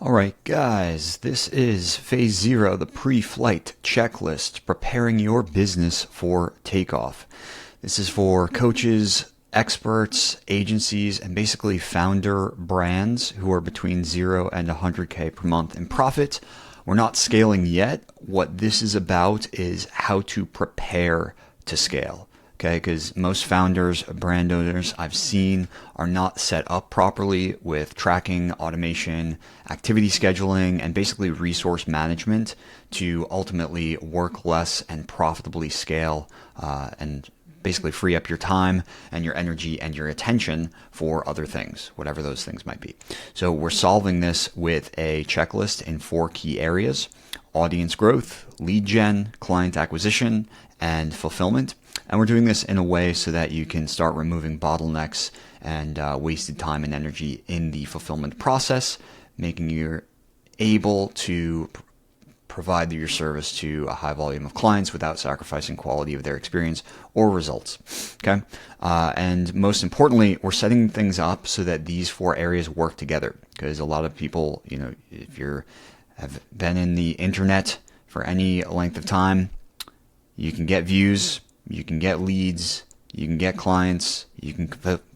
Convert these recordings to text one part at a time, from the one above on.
All right, guys, this is Phase Zero, the pre-flight checklist, preparing your business for takeoff. This is for coaches, experts, agencies, and basically founder brands who are between 0 and 100K per month in profit. We're not scaling yet. What this is about is how to prepare to scale. Okay, because most founders, brand owners I've seen are not set up properly with tracking, automation, activity scheduling, and basically resource management to ultimately work less and profitably scale and basically free up your time and your energy and your attention for other things, whatever those things might be. So we're solving this with a checklist in 4 key areas: audience growth, lead gen, client acquisition, and fulfillment. And we're doing this in a way so that you can start removing bottlenecks and wasted time and energy in the fulfillment process, making you able to provide your service to a high volume of clients without sacrificing quality of their experience or results. Okay, and most importantly, we're setting things up so that these 4 areas work together. Because a lot of people, if you have been in the internet for any length of time, you can get views, you can get leads, you can get clients, you can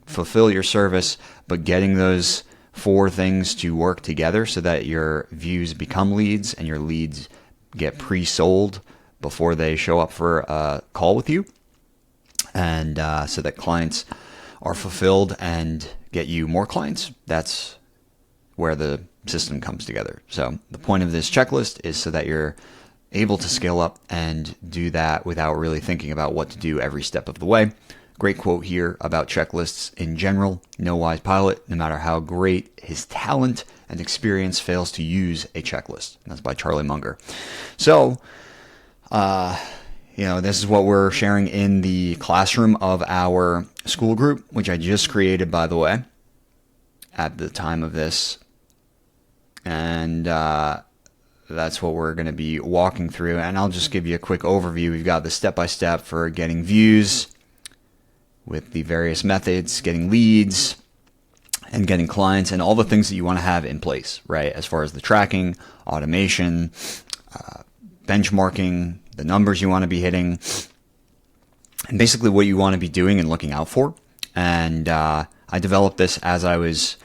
fulfill your service, but getting those 4 things to work together so that your views become leads and your leads get pre-sold before they show up for a call with you, and so that clients are fulfilled and get you more clients. That's where the system comes together. So the point of this checklist is so that you're able to scale up and do that without really thinking about what to do every step of the way. Great quote here about checklists in general: no wise pilot, no matter how great his talent and experience, fails to use a checklist. And that's by Charlie Munger. So, this is what we're sharing in the classroom of our school group, which I just created, by the way, at the time of this. And, that's what we're going to be walking through. And I'll just give you a quick overview. We've got the step-by-step for getting views with the various methods, getting leads, and getting clients, and all the things that you want to have in place, right? As far as the tracking, automation, benchmarking, the numbers you want to be hitting, and basically what you want to be doing and looking out for. And I developed this as I was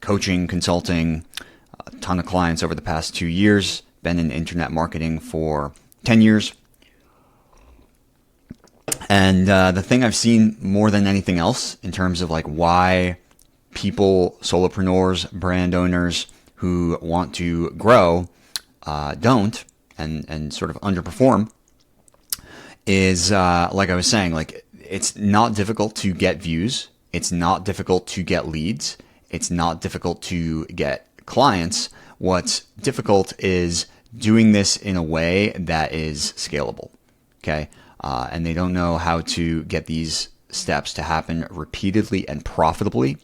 coaching, consulting a ton of clients over the past 2 years, been in internet marketing for 10 years. And the thing I've seen more than anything else in terms of like why people, solopreneurs, brand owners who want to grow don't and sort of underperform is, like I was saying, like it's not difficult to get views. It's not difficult to get leads. It's not difficult to get clients. What's difficult is doing this in a way that is scalable. Okay. And they don't know how to get these steps to happen repeatedly and profitably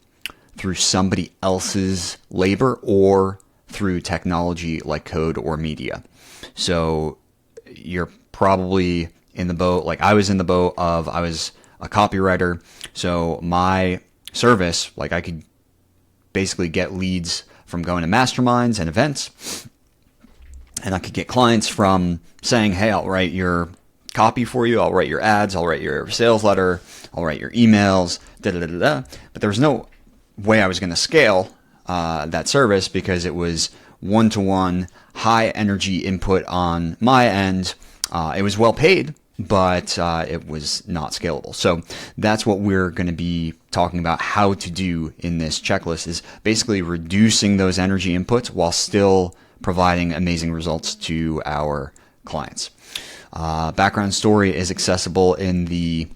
through somebody else's labor or through technology like code or media. So you're probably in the boat, like I was in the boat of, I was a copywriter. So my service, like I could basically get leads from going to masterminds and events. And I could get clients from saying, hey, I'll write your copy for you. I'll write your ads. I'll write your sales letter. I'll write your emails, But there was no way I was going to scale that service because it was one-to-one, high energy input on my end. It was well paid, but it was not scalable. So that's what we're going to be talking about how to do in this checklist, is basically reducing those energy inputs while still providing amazing results to our clients. Background story is accessible in the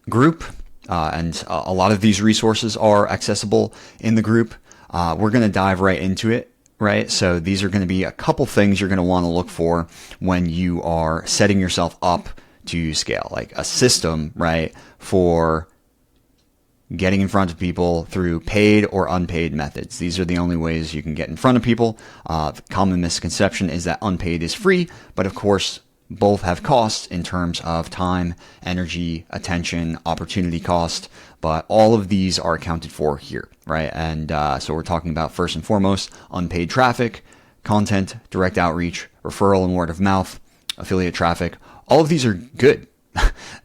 group, and a lot of these resources are accessible in the group. We're going to dive right into it, right? So these are going to be a couple things you're going to want to look for when you are setting yourself up to scale, like a system, right, for getting in front of people through paid or unpaid methods. These are the only ways you can get in front of people. The common misconception is that unpaid is free, but of course, both have costs in terms of time, energy, attention, opportunity cost, but all of these are accounted for here, right? And so we're talking about, first and foremost, unpaid traffic, content, direct outreach, referral and word of mouth, affiliate traffic. All of these are good,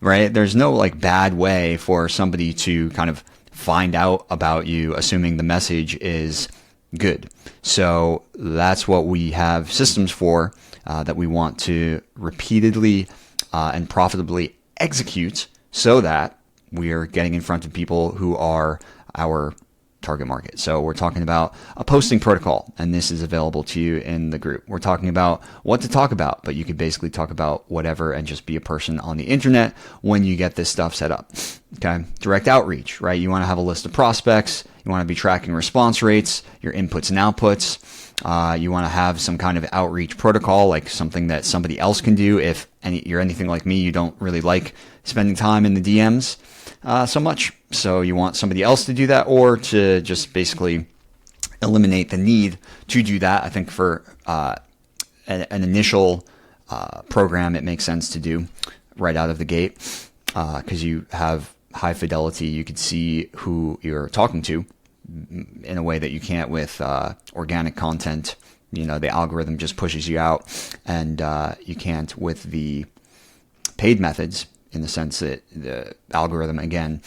right? There's no like bad way for somebody to kind of find out about you, assuming the message is good. So that's what we have systems for, that we want to repeatedly and profitably execute so that we are getting in front of people who are our target market. So we're talking about a posting protocol, and this is available to you in the group. We're talking about what to talk about, but you could basically talk about whatever and just be a person on the internet when you get this stuff set up. Okay. Direct outreach, right? You want to have a list of prospects. You want to be tracking response rates, your inputs and outputs. You want to have some kind of outreach protocol, like something that somebody else can do. If you're anything like me, you don't really like spending time in the DMs so much. So you want somebody else to do that, or to just basically eliminate the need to do that. I think for an initial program, it makes sense to do right out of the gate, because you have high fidelity. You could see who you're talking to in a way that you can't with organic content. You know, the algorithm just pushes you out, and you can't with the paid methods, in the sense that the algorithm, again,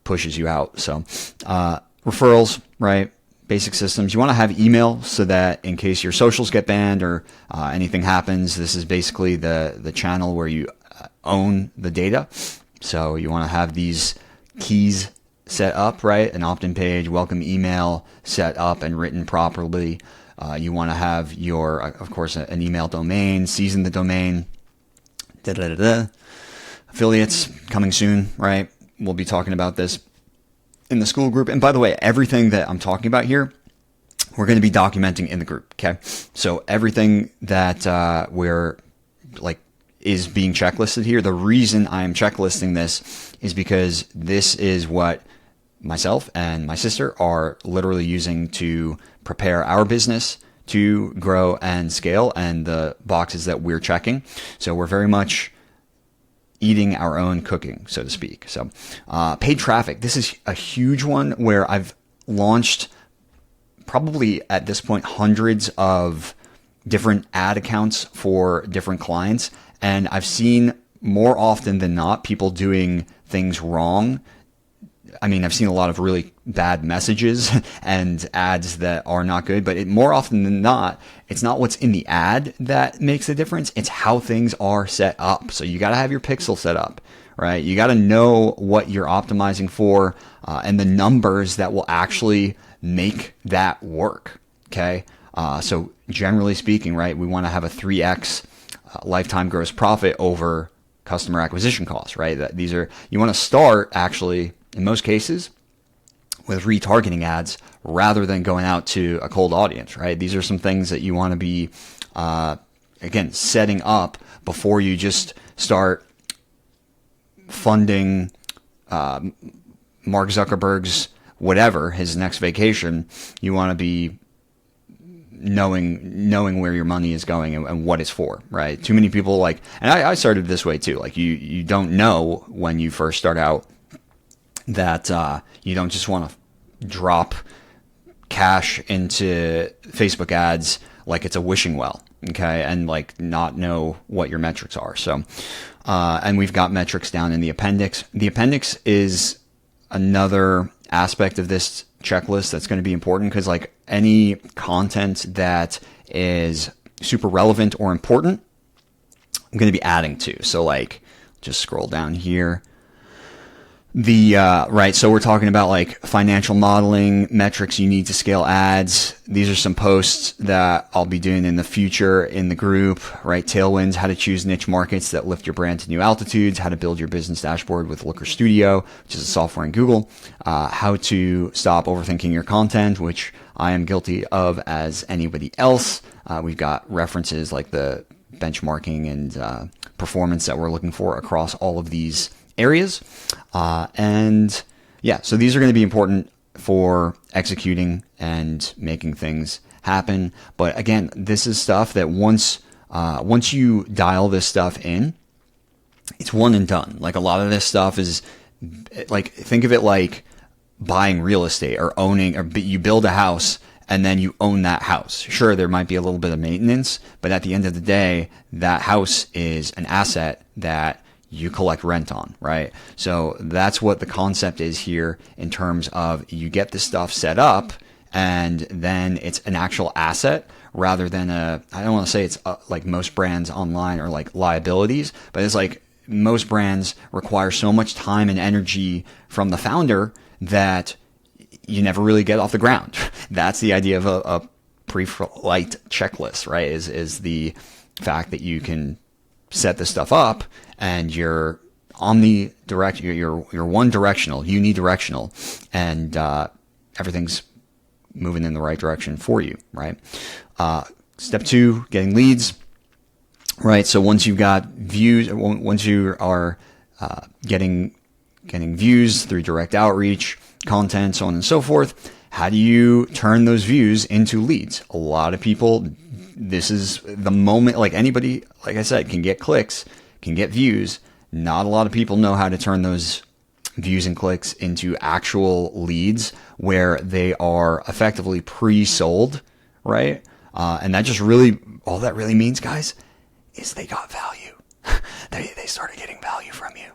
pushes you out. So referrals, right? Basic systems. You want to have email so that in case your socials get banned or anything happens, this is basically the channel where you own the data. So you want to have these keys set up, right? An opt-in page, welcome email set up and written properly. You want to have your, of course, an email domain, season the domain, affiliates coming soon, right? We'll be talking about this in the school group. And by the way, everything that I'm talking about here, we're going to be documenting in the group. Okay. So everything that we're like is being checklisted here. The reason I'm checklisting this is because this is what myself and my sister are literally using to prepare our business to grow and scale, and the boxes that we're checking. So we're very much eating our own cooking, so to speak. So paid traffic. This is a huge one where I've launched probably at this point hundreds of different ad accounts for different clients. And I've seen more often than not people doing things wrong. I mean, I've seen a lot of really bad messages and ads that are not good, but more often than not, it's not what's in the ad that makes the difference. It's how things are set up. So you got to have your pixel set up, right? You got to know what you're optimizing for, and the numbers that will actually make that work. Okay. So generally speaking, right, we want to have a 3x lifetime gross profit over customer acquisition costs, right? You want to start actually, in most cases, with retargeting ads rather than going out to a cold audience, right? These are some things that you want to be, again, setting up before you just start funding Mark Zuckerberg's whatever, his next vacation. You want to be knowing where your money is going and what it's for, right? Too many people and I started this way too. Like you don't know when you first start out that you don't just want to drop cash into Facebook ads like it's a wishing well, okay, and like not know what your metrics are. So, and we've got metrics down in the appendix. The appendix is another aspect of this checklist that's going to be important, because like any content that is super relevant or important, I'm going to be adding to. So like, just scroll down here. Right, so we're talking about like financial modeling, metrics you need to scale ads. These are some posts that I'll be doing in the future in the group, right? Tailwinds, how to choose niche markets that lift your brand to new altitudes, how to build your business dashboard with Looker Studio, which is a software in Google, how to stop overthinking your content, which I am guilty of as anybody else. We've got references like the benchmarking and performance that we're looking for across all of these areas. And yeah, so these are going to be important for executing and making things happen. But again, this is stuff that once once you dial this stuff in, it's one and done. Like a lot of this stuff is like, think of it like buying real estate or owning, or you build a house and then you own that house. Sure, there might be a little bit of maintenance, but at the end of the day, that house is an asset that you collect rent on, right? So that's what the concept is here in terms of you get this stuff set up and then it's an actual asset rather than I don't want to say it's like most brands online are like liabilities, but it's like most brands require so much time and energy from the founder that you never really get off the ground. That's the idea of a pre-flight checklist, right? Is the fact that you can set this stuff up and you're you're one directional, unidirectional, and everything's moving in the right direction for you, right? Step 2, getting leads, right? So once you've got views, once you are getting views through direct outreach, content, so on and so forth, how do you turn those views into leads? A lot of people, this is the moment, like anybody, like I said, can get clicks, can get views. Not a lot of people know how to turn those views and clicks into actual leads where they are effectively pre-sold, right? And that just really, all that really means, guys, is they got value. They started getting value from you.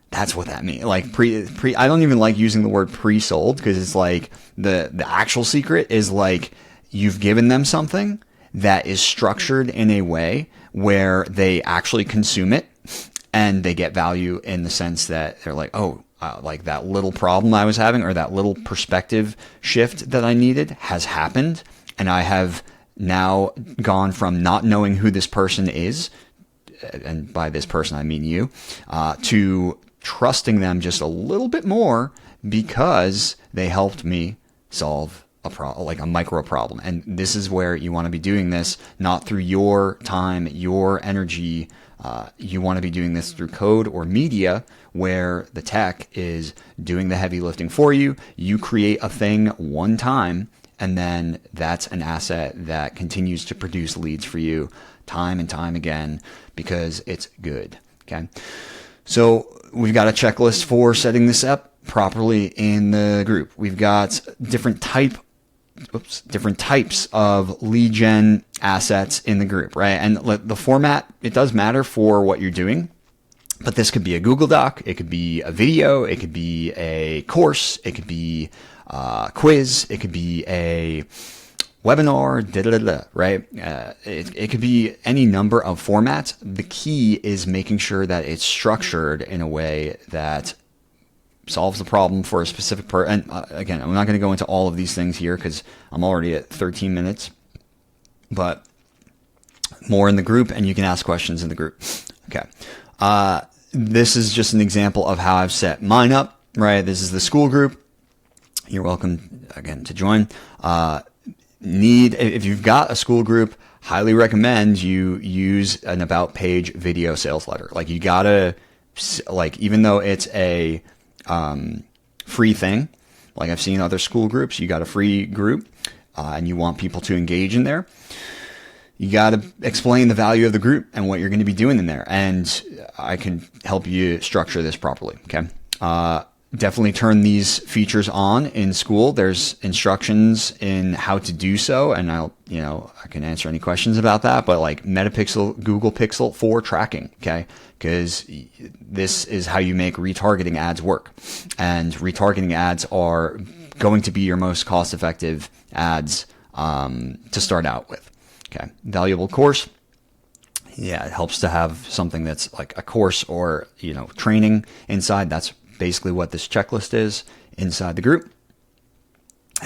That's what that means. Like I don't even like using the word pre-sold because it's like the actual secret is like you've given them something that is structured in a way where they actually consume it and they get value in the sense that they're like, oh, like that little problem I was having or that little perspective shift that I needed has happened. And I have now gone from not knowing who this person is, and by this person I mean you, to trusting them just a little bit more because they helped me solve like a micro problem. And this is where you want to be doing this, not through your time, your energy. You want to be doing this through code or media where the tech is doing the heavy lifting for you. You create a thing one time, and then that's an asset that continues to produce leads for you time and time again because it's good. Okay. So we've got a checklist for setting this up properly in the group. We've got different types of lead gen assets in the group, right? And the format, it does matter for what you're doing, but this could be a Google Doc, it could be a video, it could be a course, it could be a quiz, it could be a webinar, right? It could be any number of formats. The key is making sure that it's structured in a way that solves the problem for a specific person. And again, I'm not going to go into all of these things here because I'm already at 13 minutes, but more in the group, and you can ask questions in the group. Okay. This is just an example of how I've set mine up, right? This is the school group. You're welcome again to join. If you've got a school group, highly recommend you use an about page video sales letter. Like you gotta, like, even though it's a free thing, like I've seen other school groups, you got a free group, and you want people to engage in there. You got to explain the value of the group and what you're going to be doing in there. And I can help you structure this properly. Okay. Definitely turn these features on in school. There's instructions in how to do so. And I can answer any questions about that, but like Metapixel, Google Pixel for tracking. Okay. Because this is how you make retargeting ads work. And retargeting ads are going to be your most cost-effective ads to start out with. Okay. Valuable course. Yeah, it helps to have something that's like a course or, training inside. That's basically what this checklist is inside the group.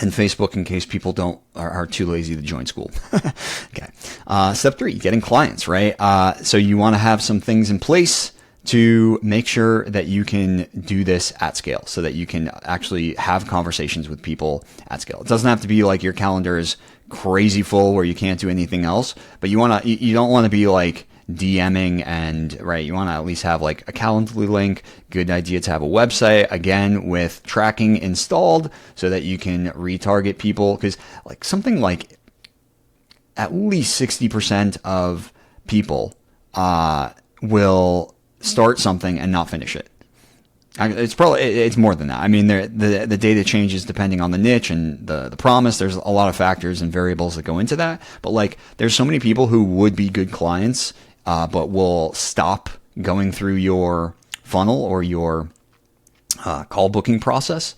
And Facebook, in case people are too lazy to join school. Okay. Step 3, getting clients, right? So you want to have some things in place to make sure that you can do this at scale so that you can actually have conversations with people at scale. It doesn't have to be like your calendar is crazy full where you can't do anything else, but you don't want to be like DMing and right. You want to at least have like a Calendly link. Good idea to have a website again with tracking installed so that you can retarget people, because like something like at least 60% of people will start something and not finish it. It's more than that. I mean, the data changes depending on the niche and the promise. There's a lot of factors and variables that go into that. But like, there's so many people who would be good clients, but will stop going through your funnel or your call booking process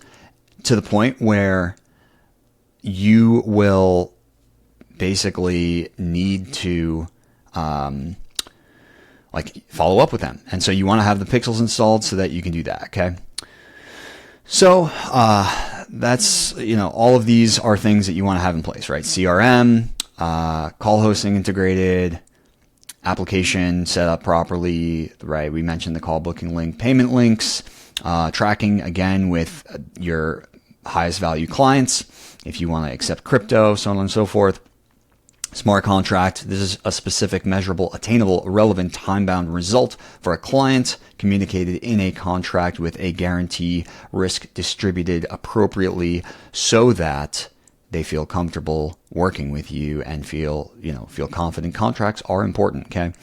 to the point where you will basically need to like follow up with them. And so you want to have the pixels installed so that you can do that. Okay. So, that's, all of these are things that you want to have in place, right? CRM, call hosting integrated, application set up properly, right? We mentioned the call booking link, payment links, tracking again with your highest value clients. If you want to accept crypto, so on and so forth. Smart contract. This is a specific, measurable, attainable, relevant, time-bound result for a client communicated in a contract with a guarantee, risk distributed appropriately so that they feel comfortable working with you and feel confident. Contracts are important. Okay.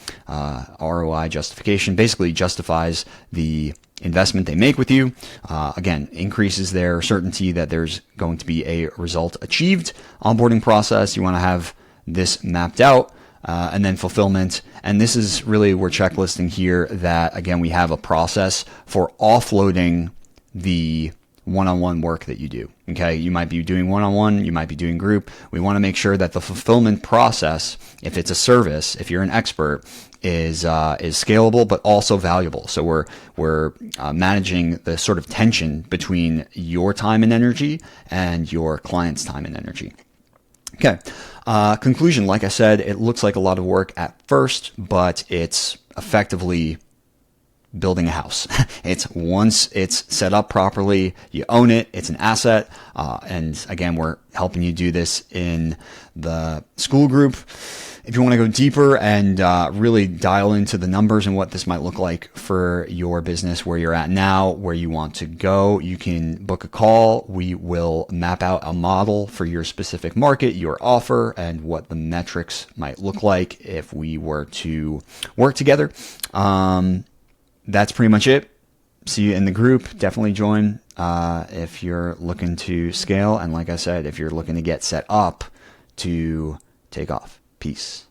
ROI justification basically justifies the investment they make with you. Again, increases their certainty that there's going to be a result achieved. Onboarding process. You want to have this mapped out, and then fulfillment. And this is really, we're checklisting here that, again, we have a process for offloading the one-on-one work that you do. Okay. You might be doing one-on-one, you might be doing group. We want to make sure that the fulfillment process, if it's a service, if you're an expert, is scalable, but also valuable. So we're managing the sort of tension between your time and energy and your client's time and energy. Okay. Conclusion, like I said, it looks like a lot of work at first, but it's effectively building a house. It's once it's set up properly, you own it, it's an asset. And again, we're helping you do this in the school group. If you want to go deeper and really dial into the numbers and what this might look like for your business, where you're at now, where you want to go, you can book a call. We will map out a model for your specific market, your offer, and what the metrics might look like if we were to work together. That's pretty much it. See you in the group. Definitely join if you're looking to scale. And like I said, if you're looking to get set up to take off. Peace.